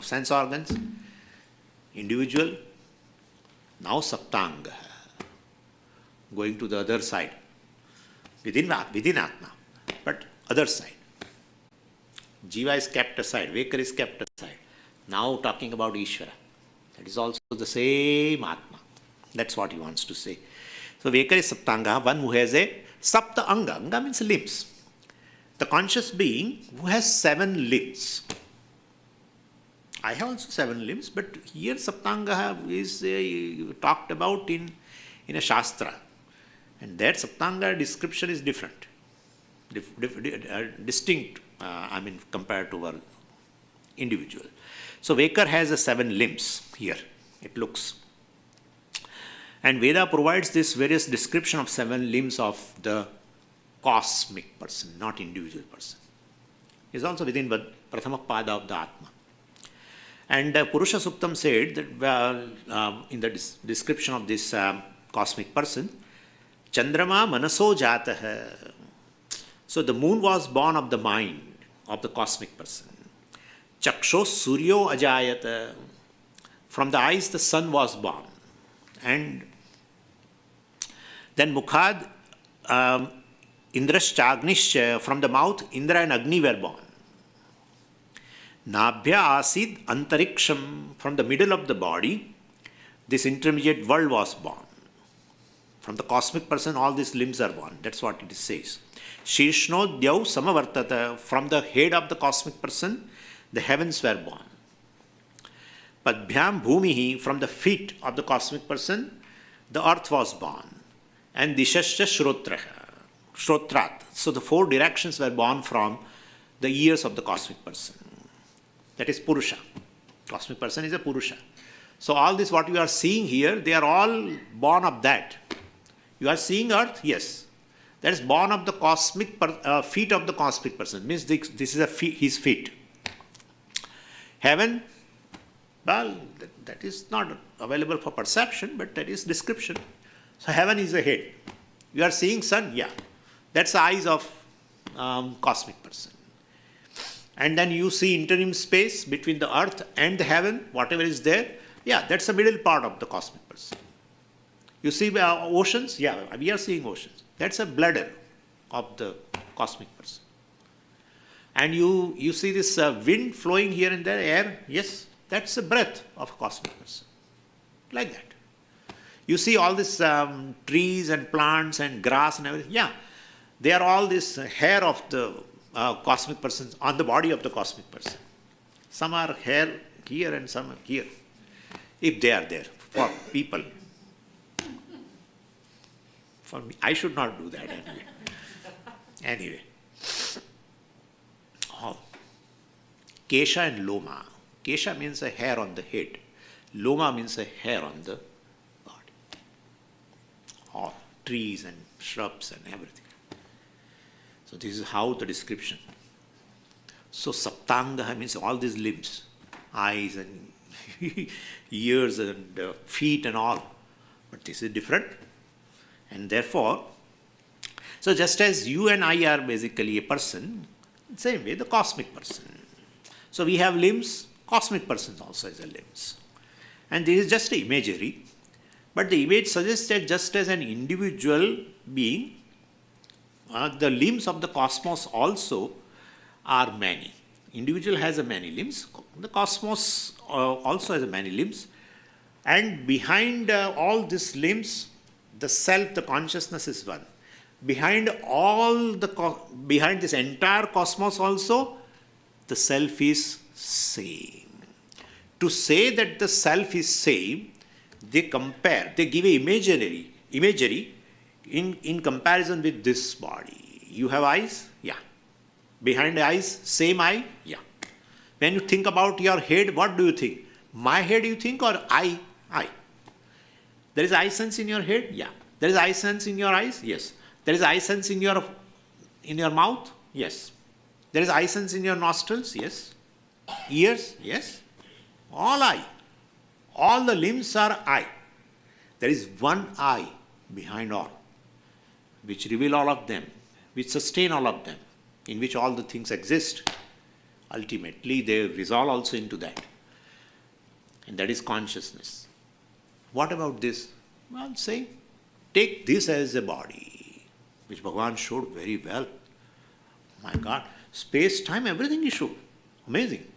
sense organs. Individual. Now Saptanga. Going to the other side. Within Atma. But other side. Jiva is kept aside. Vaker is kept aside. Now talking about Ishvara. That is also the same Atma. That's what he wants to say. So Vaker is Saptanga, one who has a Sapta Anga. Anga means limbs. The conscious being who has 7 limbs. I have also 7 limbs, but here Saptanga is talked about in a Shastra. And that Saptanga description is different. Distinct, compared to our individual. So Vaker has a 7 limbs here, it looks. And Veda provides this various description of 7 limbs of the cosmic person, not individual person. Is also within Prathama Pada of the Atma. And Purusha Suktam said that in the description of this cosmic person, Chandrama Manaso Jataha. So the moon was born of the mind of the cosmic person. Chaksho Suryo Ajayata. From the eyes the sun was born. And then Mukhad Indrashchagnish, from the mouth Indra and Agni were born. Nabhya Asid Antariksham, from the middle of the body, this intermediate world was born. From the cosmic person, all these limbs are born. That's what it says. Shirshno Dyav Samavartata, from the head of the cosmic person, the heavens were born. Padbhyam Bhumihi, from the feet of the cosmic person, the earth was born. And Dishascha Shrotrat. So the 4 directions were born from the ears of the cosmic person. That is Purusha. Cosmic person is a Purusha. So all this what you are seeing here, they are all born of that. You are seeing earth? Yes. That is born of the cosmic feet of the cosmic person. Means this is his feet. Heaven, well, that is not available for perception, but that is description. So heaven is the head. You are seeing sun? Yeah. That's the eyes of cosmic person. And then you see interim space between the earth and the heaven, whatever is there. Yeah, that's the middle part of the cosmic person. You see oceans? Yeah, we are seeing oceans. That's a bladder of the cosmic person. And you see this wind flowing here and there, air? Yes, that's a breath of a cosmic person. Like that. You see all these trees and plants and grass and everything. Yeah, they are all this hair of the cosmic person on the body of the cosmic person. Some are hair here and some are here. If they are there for people. For me, I should not do that anyway. Anyway. Oh. Kesha and Loma. Kesha means a hair on the head. Loma means a hair on the body. All trees and shrubs and everything. So this is how the description. So Saptanga means all these limbs, eyes and ears and feet and all. But this is different. And therefore, so just as you and I are basically a person, same way the cosmic person. So we have limbs, Cosmic person also has a limbs. And this is just an imagery. But the image suggests that just as an individual being, the limbs of the cosmos also are many. Individual has a many limbs. The cosmos also has a many limbs. And behind all these limbs, the self, the consciousness is one. Behind behind this entire cosmos also, the self is same. To say that the self is same, they give a imagery in comparison with this body. You have eyes? Yeah. Behind the eyes, same eye? Yeah. When you think about your head, what do you think? My head you think or I? I. There is eye sense in your head? Yeah. There is eye sense in your eyes? Yes. There is eye sense in your mouth? Yes. There is eye sense in your nostrils? Yes. Ears? Yes. All eye. All the limbs are eye. There is one eye behind all, which reveal all of them, which sustain all of them, in which all the things exist. Ultimately, they resolve also into that. And that is consciousness. What about this? Well, say, take this as a body, which Bhagavan showed very well. My God, space, time, everything he showed. Amazing.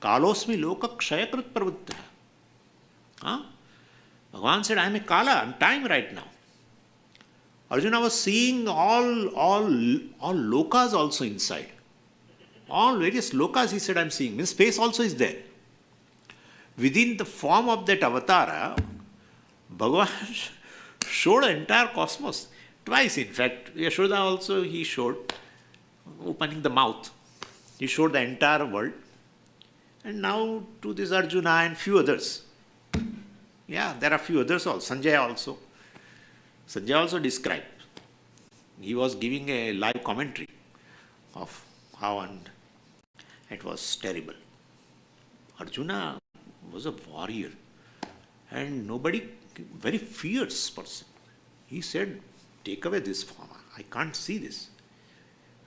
Kalosmi loka kshayakrit pravrittah. Bhagavan said, I am a Kala, I am time right now. Arjuna was seeing all lokas also inside. All various lokas, he said, I am seeing. Means space also is there. Within the form of that avatara, Bhagavan showed the entire cosmos. Twice, in fact. Yashoda also he showed, opening the mouth. He showed the entire world. And now to this Arjuna and few others. Yeah, there are few others also. Sanjay also described. He was giving a live commentary of how and it was terrible. Arjuna was a warrior and very fierce person. He said, take away this form. I can't see this.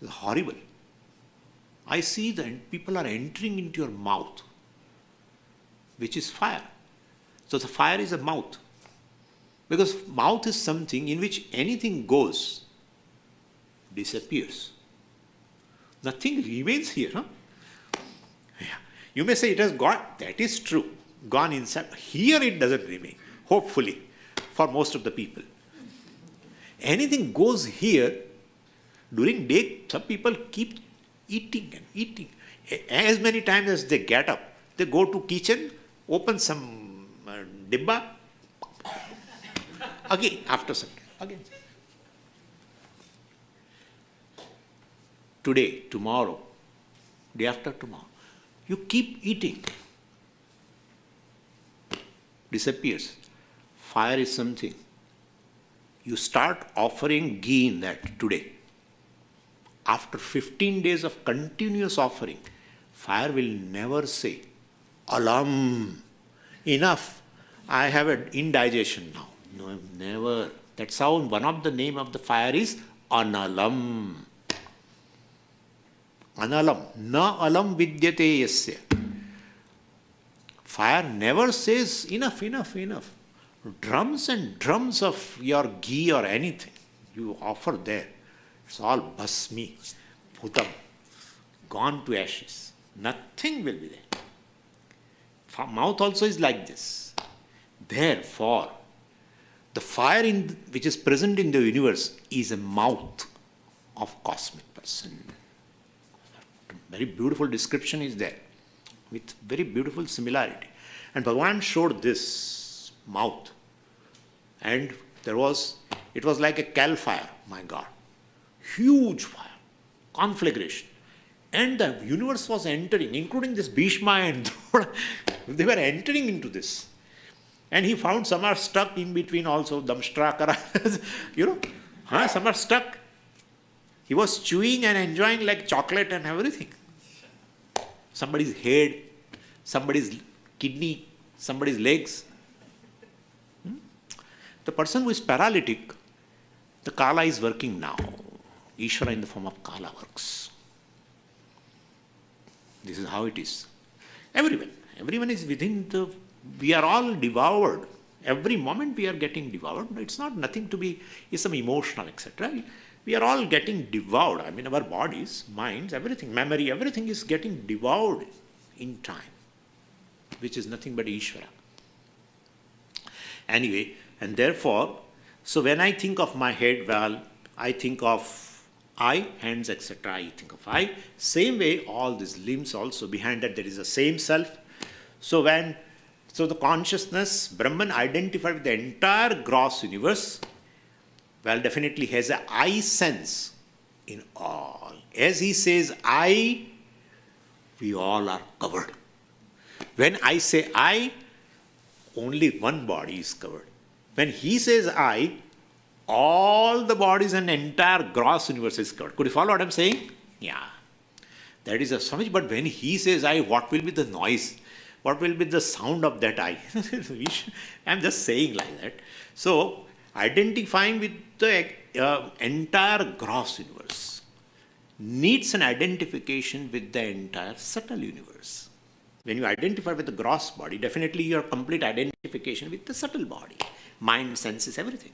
It's horrible. I see that people are entering into your mouth, which is fire. So the fire is a mouth. Because mouth is something in which anything goes, disappears. Nothing remains here. Huh? Yeah. You may say it has gone. That is true. Gone inside. Here it doesn't remain. Hopefully, for most of the people. Anything goes here, during day, some people keep eating and eating. As many times as they get up, they go to kitchen, open some dibba, again, after some time, again. Today, tomorrow, day after tomorrow, you keep eating. Disappears. Fire is something. You start offering ghee in that today. After 15 days of continuous offering, fire will never say, Alam, enough, I have an indigestion now. No, never. That's how one of the name of the fire is Analam. Analam. Na alam vidyate yasya. Fire never says, enough, enough, enough. Drums and drums of your ghee or anything you offer there. It's all basmi, bhutam, gone to ashes. Nothing will be there. Mouth also is like this. Therefore, the fire which is present in the universe is a mouth of cosmic person. Very beautiful description is there with very beautiful similarity. And Bhagavan showed this mouth. And it was like a cal fire, my God. Huge fire, conflagration. And the universe was entering, including this Bhishma and Drona. They were entering into this. And he found some are stuck in between also, Damstrakara. Some are stuck. He was chewing and enjoying like chocolate and everything. Somebody's head, somebody's kidney, somebody's legs. The person who is paralytic, the Kala is working now. Ishvara in the form of Kala works. This is how it is. Everyone. Everyone is within the, we are all devoured. Every moment we are getting devoured. It's not nothing to be, it's some emotional, etc. We are all getting devoured. I mean, our bodies, minds, everything, memory, everything is getting devoured in time, which is nothing but Ishvara. Anyway, and therefore, so when I think of my head, well, I think of I, hands, etc. I think of I. Same way, all these limbs also, behind that there is the same self. So the consciousness, Brahman identified with the entire gross universe, well, definitely has an I sense in all. As he says I, we all are covered. When I say I, only one body is covered. When he says I, all the bodies and entire gross universe is covered. Could you follow what I'm saying? Yeah. That is a Swami. But when he says I, what will be the noise? What will be the sound of that I? I'm just saying like that. So, identifying with the entire gross universe needs an identification with the entire subtle universe. When you identify with the gross body, definitely your complete identification with the subtle body, mind, senses, everything.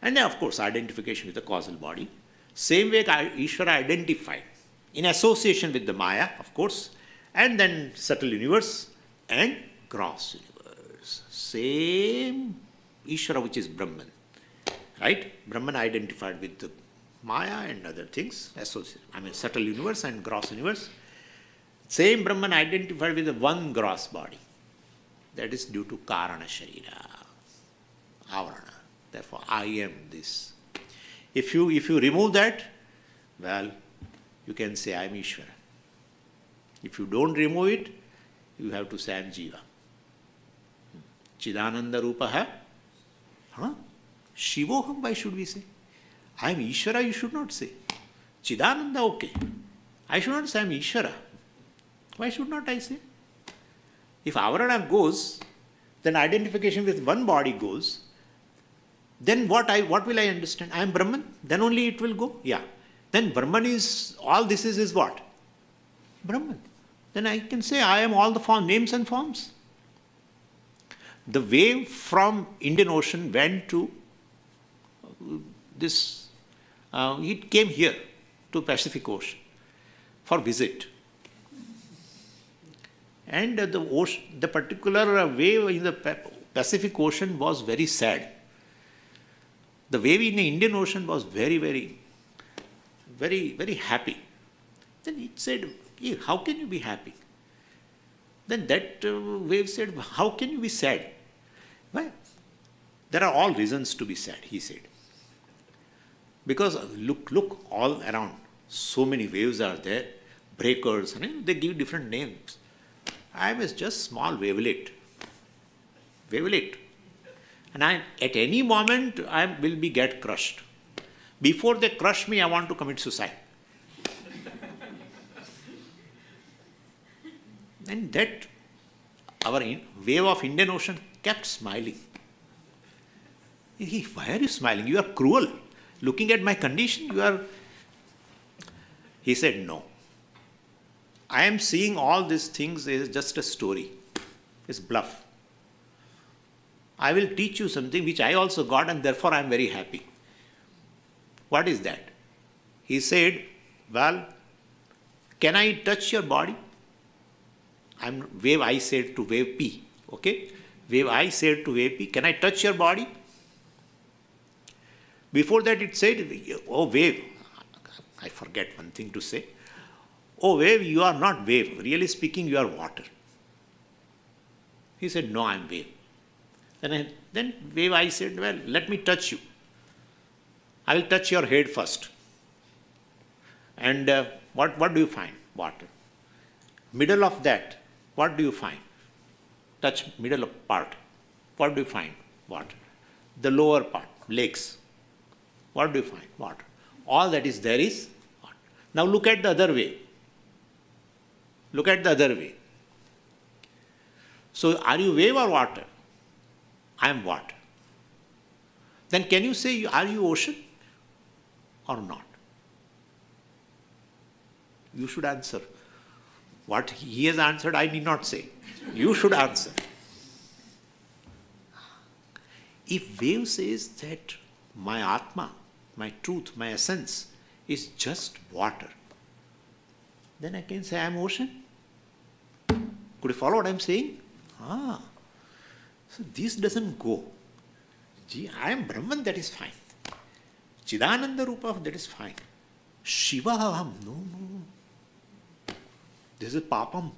And then, of course, identification with the causal body. Same way Ishvara identified in association with the Maya, of course, and then subtle universe and gross universe. Same Ishvara, which is Brahman. Right? Brahman identified with the Maya and other things, subtle universe and gross universe. Same Brahman identified with the one gross body. That is due to Karana Sharira, Avarana. Therefore, I am this. If you remove that, well, you can say I am Ishvara. If you don't remove it, you have to say I am Jiva. Chidananda Rupaha. Shivoham, why should we say? I am Ishvara, you should not say. Chidananda, okay. I should not say I am Ishvara. Why should not I say? If Avarana goes, then identification with one body goes, then what will I understand? I am Brahman, then only it will go. Yeah. Then Brahman is, all this is what? Brahman. Then I can say I am all the names and forms. The wave from Indian Ocean went to this, it came here to Pacific Ocean for visit. And the particular wave in the Pacific Ocean was very sad. The wave in the Indian Ocean was very, very, very, very happy. Then it said, hey, how can you be happy? Then that wave said, how can you be sad? Well, there are all reasons to be sad, he said. Because look all around. So many waves are there, breakers, they give different names. I was just small wavelet. And at any moment, I will get crushed. Before they crush me, I want to commit suicide. And that, our wave of Indian Ocean kept smiling. Why are you smiling? You are cruel. Looking at my condition, you are... He said, no. I am seeing all these things as just a story. It's bluff. I will teach you something which I also got, and therefore I am very happy. What is that? He said, well, can I touch your body? Wave I said to wave P. Okay? Wave I said to wave P. Can I touch your body? Before that it said, oh wave. I forget one thing to say. Oh wave, you are not wave. Really speaking, you are water. He said, no, I am wave. Then wave I said, well, let me touch you. I will touch your head first. And what do you find? Water. Middle of that, what do you find? Touch middle part. What do you find? Water. The lower part, legs. What do you find? Water. All that is there is water. Now look at the other way. Look at the other way. So are you wave or water? I am water. Then can you say, are you ocean or not? You should answer. What he has answered, I need not say. You should answer. If wave says that my Atma, my truth, my essence is just water, then I can say I am ocean. Could you follow what I am saying? So this doesn't go. Gee, I am Brahman, that is fine. Chidananda Rupa, that is fine. Shiva Aham, no. This is papam.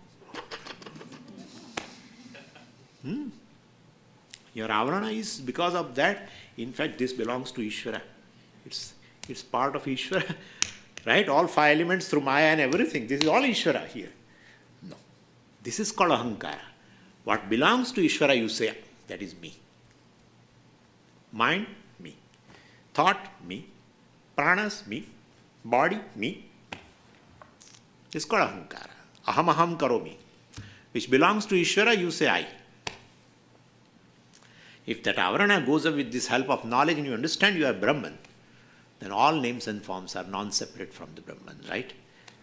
Your avarana is because of that. In fact, this belongs to Ishvara. It's part of Ishvara. Right? All five elements through Maya and everything. This is all Ishvara here. No. This is called Ahankara. What belongs to Ishvara, you say, that is me. Mind, me. Thought, me. Pranas, me. Body, me. This is called Ahankara. Aham aham karomi. Which belongs to Ishvara, you say I. If that avarana goes up with this help of knowledge and you understand you are Brahman, then all names and forms are non-separate from the Brahman, right?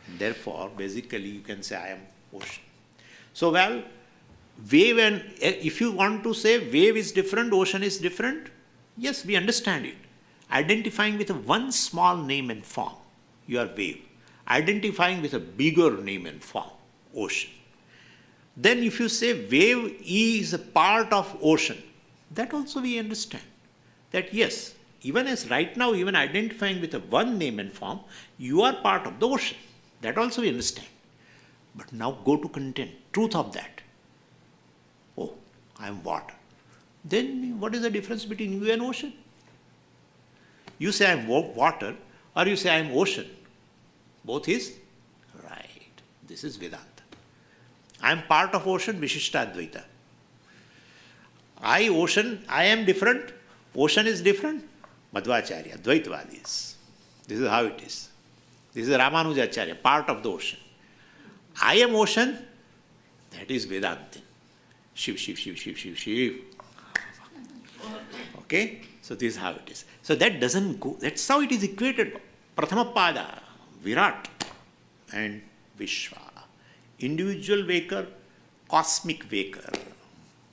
And therefore, basically, you can say I am ocean. So, wave, and if you want to say wave is different, ocean is different, yes, we understand it. Identifying with one small name and form, you are wave. Identifying with a bigger name and form, ocean. Then if you say wave is a part of ocean, that also we understand. That yes, even as right now, even identifying with a one name and form, you are part of the ocean. That also we understand. But now go to content, truth of that. Oh, I am water. Then what is the difference between you and ocean? You say I am water, or you say I am ocean. Both is right. This is Vedanta. I am part of ocean, Vishishtadvaita. I, ocean, I am different, ocean is different, Madhvacharya, Dvaitavadis. This is how it is. This is Ramanujacharya, part of the ocean. I am ocean, that is Vedanta. Shiv, Shiv, Shiv, Shiv, Shiv, Shiv. Okay? So this is how it is. So that doesn't go, that's how it is equated. Prathamapada, Virat and Vishwa. Individual waker, cosmic waker.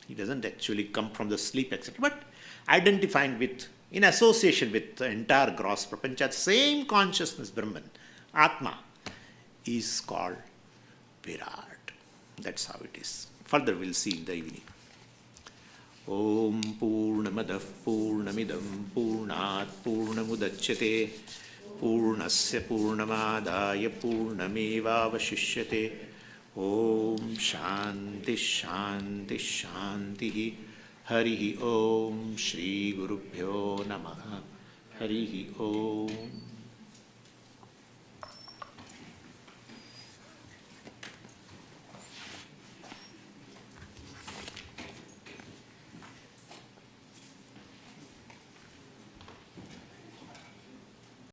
He doesn't actually come from the sleep, etc. But identifying with, in association with the entire gross prapancha, same consciousness, Brahman, Atma, is called Virat. That's how it is. Further we'll see in the evening. Om Purnamadav Purnamidam Purnat Purnamudachyate Purnasya Purnamadaya Purnameva Vashishyate. Om Shanti Shanti Shanti. Harihi Om Shri Gurubhyo Namaha. Harihi Om.